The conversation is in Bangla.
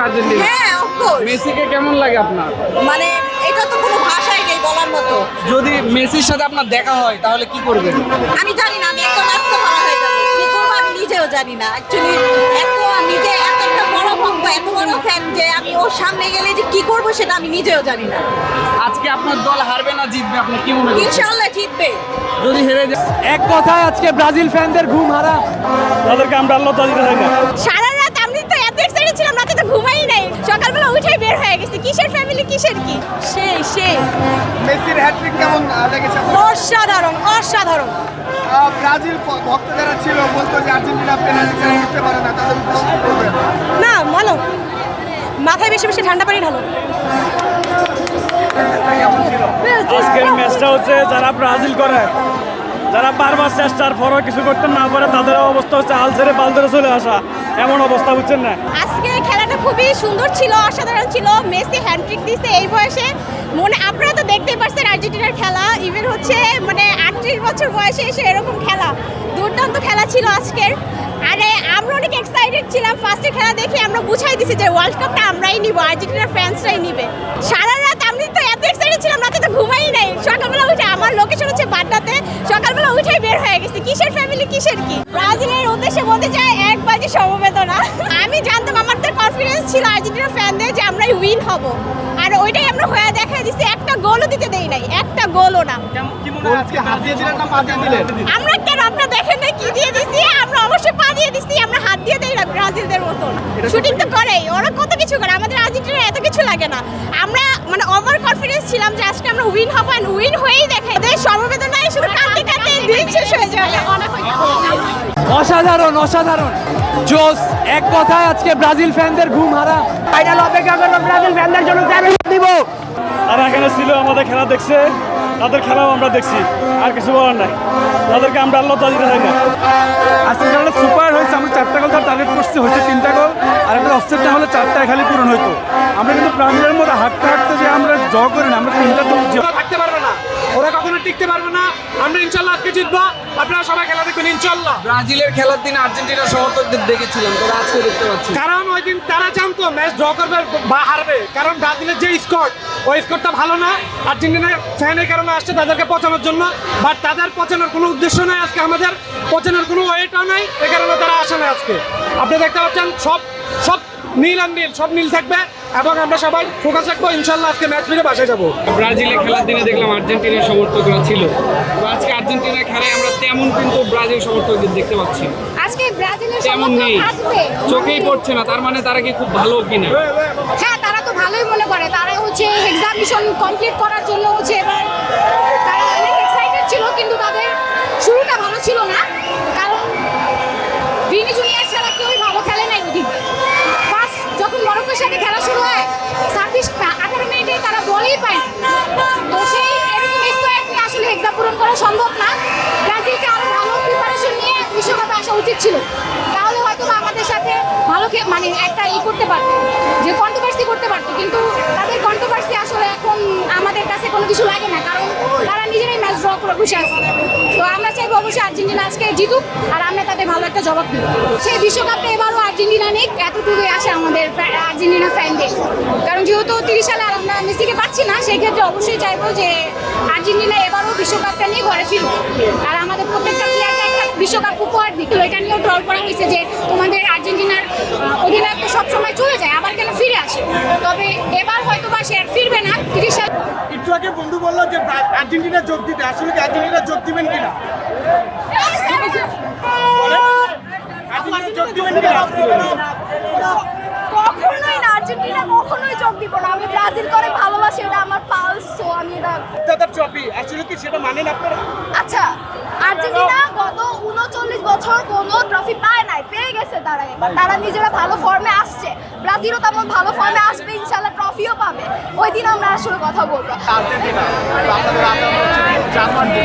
আর্জেন্টিনা। হ্যাঁ, অফ কোর্স। মেসিকে কেমন লাগে আপনার? মানে এটা তো কোনো ভাষাই নেই বলার মতো। যদি মেসির সাথে আপনার দেখা হয় তাহলে কি করবেন? আমি জানি না, আমি একদম আত্মহারা হয়ে যাবো। কি করবো আমি নিজেও জানি না। অ্যাকচুয়ালি নিজে এত একটা বড় ভক্ত, এত বড় ফ্যান যে আমি ওর সামনে গেলে যে কি করবো সেটা আমি নিজেও জানি না। আজকে আপনার দল হারবে না জিতবে আপনার কি মনে হয়? ইনশাআল্লাহ জিতবে। যদি হেরে যায়? এক কথায় আজকে ব্রাজিল ফ্যানদের ঘুম হারাম। তাদেরকে আমরা আল্লাহ তাআলা দিতে চাই না। সারা রাত আমি তো এত এক্সাইটেড ছিলাম, রাতে তো ঘুমাই নাই। সকালবেলা উঠেই বের হয়ে গেছি। কিসের ফ্যামিলি, কিসের কি? সেই মেসির হ্যাট্রিক কেমন লেগেছে? অসাধারণ অসাধারণ। ব্রাজিল ভক্ত যারা ছিল বলতো যে আর্জেন্টিনা পেনাল্টি ছাড়া জিততে পারে না, তাদের উদ্দেশ্যে কি বলবেন? না বলো, মাথায় বেশি বেশি ঠান্ডা পানি ঢালো। আজকের ম্যাচটা হচ্ছে যারা ব্রাজিল করে, যারা বারবার চেষ্টার পরও কিছু করতে না পারে তাদের অবস্থা হচ্ছে হাল ছেড়ে পাল ধরে চলে আসা, এমন অবস্থা বুঝছেন না? আজকে খেলাটা খুবই সুন্দর ছিল, অসাধারণ ছিল। মেসি হ্যান্ডট্রিক দিছে এই বয়সে। আপনারা তো দেখতেই পাচ্ছেন আর্জেন্টিনার খেলা। ইভেন হচ্ছে 38 বছর বয়সে এসে এরকম খেলা, দুর্দান্ত খেলা ছিল আজকের। আরে আমরা অনেক এক্সাইটেড ছিলাম। ফার্স্টের খেলা দেখে আমরা বুঝাই দিছি যে ওয়ার্ল্ড কাপটা আমরাই নিব, আর্জেন্টিনার ফ্যান্সরাই নিবে। সারা রাত আমি তো এত এক্সাইটেড ছিলাম, রাতে তো ঘুমাই নাই। সকালবেলা উঠে, আমার লোকেশন হচ্ছে বাড্ডাতে, সকালবেলা উঠেই বের হয়ে গেছি। কিসের ফ্যামিলি, কিসের কি? ব্রাজিলের উদ্দেশ্যে বলতে চাই, এক বাজি সমবেদনা। আমি জানতাম, আমাদের কনফিডেন্স ছিল আর্জেন্টিনার ফ্যানদের যে আমরাই উইন হব, আর ওইটাই আমরা হয়ে দেখাই দিছি। একটা গোলও দিতে দেই নাই, একটা গোলও না। আজকে হাত দিয়ে দিলেন না পা দিয়ে দিলেন? আমরা কেন, আপনারা দেখেন না কি দিয়ে দিছি? আমরা অবশ্যই পা দিয়ে দিছি, আমরা হাত দিয়ে দেই না ব্রাজিলদের মতন। শুটিং তো করেই, ওরা কত কিছু করে, আমাদের আর্জেন্টিনার এত কিছু লাগে না। আমরা ওভার কনফিডেন্স ছিলাম যে আজকে আমরা উইন হবো, আর উইন হয়েই দেখাই। এদের সমবেদনায় শুধু কাঁদতে কাঁদতে দিন শেষ হয়ে যাবে। অসাধারণ অসাধারণ জোস। এক কথায় আজকে ব্রাজিল ফ্যানদের ঘুম হারাম। ফাইনাল অপেক্ষা করবো ব্রাজিল ফ্যানদের জন্য, দিব। তারা এখানে ছিল, আমাদের খেলা দেখছে, তাদের খেলাও আমরা দেখছি, আর কিছু বলার নাই। তাদেরকে আমরা আল্লাহ তাআলা দিতে চাই না। আজকে খেলাটা সুপার হয়েছে। আমরা 4টা গোল টার্গেট করছি, হয়েছে 3টা গোল, আর একটা অফসাইডটা হলে 4টায় খালি পূরণ হইতো। আমরা কিন্তু ব্রাজিলের মধ্যে হাঁটতে হাঁটতে যে আমরা জয় করি না, আমরা 3টা তো থাকতে পারবে না, ওরা কখনো টিকতে পারবে না। আমরা ইনশাআল্লাহ আজকে জিতবো। আপনারা সবাই খেলা দেখবেন ইনশাআল্লাহ। ব্রাজিলের খেলার দিন আর্জেন্টিনার সমর্থকদের দেখেছিলাম, তোরা আজকে দেখতে পাচ্ছি। কারণ ওই দিন তারা জানতো ম্যাচ ড্র করবে বা হারবে, কারণ ব্রাজিলের যে স্কোর, ওই স্কোরটা ভালো না। আর্জেন্টিনার ফ্যানের কারণে আসছে তাদেরকে পচানোর জন্য, বাট তাদের পচানোর কোনো উদ্দেশ্য নাই। আজকে আমাদের পচানোর কোনো ওয়েটাও নাই, এই কারণে তারা আসে না আজকে। আপনি দেখতে পাচ্ছেন সব নীল আর নীল, সব নীল থাকবে, এবং আমরা সবাই ফোকাস রাখবো। ইনশাল্লাহ আজকে ম্যাচ ফিরে বাসায় যাবো। ব্রাজিলের খেলার দিনে দেখলাম আর্জেন্টিনার সমর্থকরা ছিল, তো আজকে আর্জেন্টিনার খেলায় আমরা তেমন কিন্তু ব্রাজিল সমর্থকদের দেখতে পাচ্ছি না। আজকে ব্রাজিলের তেমন নেই, চোখেই পড়ছে না। তার মানে তারা কি খুব ভালো কিনা? হ্যাঁ, তারা তো ভালোই মনে করে। তারা হচ্ছে এক্সামিনেশন কমপ্লিট করার জন্য হচ্ছে এবার তারা অনেক এক্সাইটেড ছিল, কিন্তু তাদের শুরুটা ভালো ছিল না। কারণ ভিনি জুনিয়র ছাড়া কেউই ভালো খেলে নাই ওদিন। ফার্স্ট যখন মরক্কোর সাথে খেলা শুরু হয় 18 মিনিটে তারা বলেই পায় না। তো সেই এরকম স্কোয়াড নিয়ে আসলে এক্সাম পূরণ করা সম্ভব না। ব্রাজিলকে আরো ভালো প্রিপারেশন নিয়ে বিশ্বকাপে আসা উচিত ছিল, তাহলে হয়তো আমাদের সাথে ভালো একটা করতে পারতো, যে কন্ট্রোভার্সি করতে পারতো। কিন্তু তাদের কন্ট্রোভার্সি আসলে এখন আমাদের কাছে কোনো কিছু লাগে না, কারণ তারা নিজেরাই ম্যাচ ড্র করে বসে আছে। তো আমরা চাইবো অবশ্যই আর্জেন্টিনা আজকে জিতুক, আর আমরা তাদের ভালো একটা জবাব দিব। সেই বিশ্বকাপটা এবারও আর্জেন্টিনা নিক, এতটুকুই আসে আমাদের আর্জেন্টিনা ফ্যানদের। কারণ যেহেতু 30 সালে আর আমরা মেসিকে পাচ্ছি না, সেই ক্ষেত্রে অবশ্যই চাইবো যে আর্জেন্টিনা এবারও বিশ্বকাপটা নিয়ে ঘরে ফিরুক, আর আমাদের প্রত্যেকটা প্লেয়ারকে একটা বিশ্বকাপ উপহার দিক। এটা নিয়েও ট্রল করা হয়েছে যে তোমাদের আর্জেন্টিনার অধিনায়ক তো সবসময় চলে যায়, আবার কেন ফিরে আসে। তবে এবার হয়তো বা সে আর ফিরবে না। 30 সাল একটু আগে বন্ধু বললো যে আর্জেন্টিনা যোগ দিতে, আসলে কি আর্জেন্টিনা যোগ দিবেন কিনা? আর্জেন্টিনা যোগ দিবেন কিনা? কখনোই না, আর্জেন্টিনা কখনোই যোগ দিব না। আমি ব্রাজিল করে ভালোবাসি, এটা আমার পালস। সো আমি এটা তাদের ট্রফি আসলে কি সেটা মানেন আপনারা? আচ্ছা, আর্জেন্টিনা গত 39 বছর কোনো ট্রফি পায় নাই, পেয়ে গেছে তারা। এবার তারা নিজেরা ভালো ফর্মে আসছে, ব্রাজিলও তেমন ভালো ফর্মে আসবে, ইনশাল্লাহ ট্রফিও পাবে। ওই দিন আমরা আসলে কথা বলবো। আর্জেন্টিনা আপনাদের জার্মানি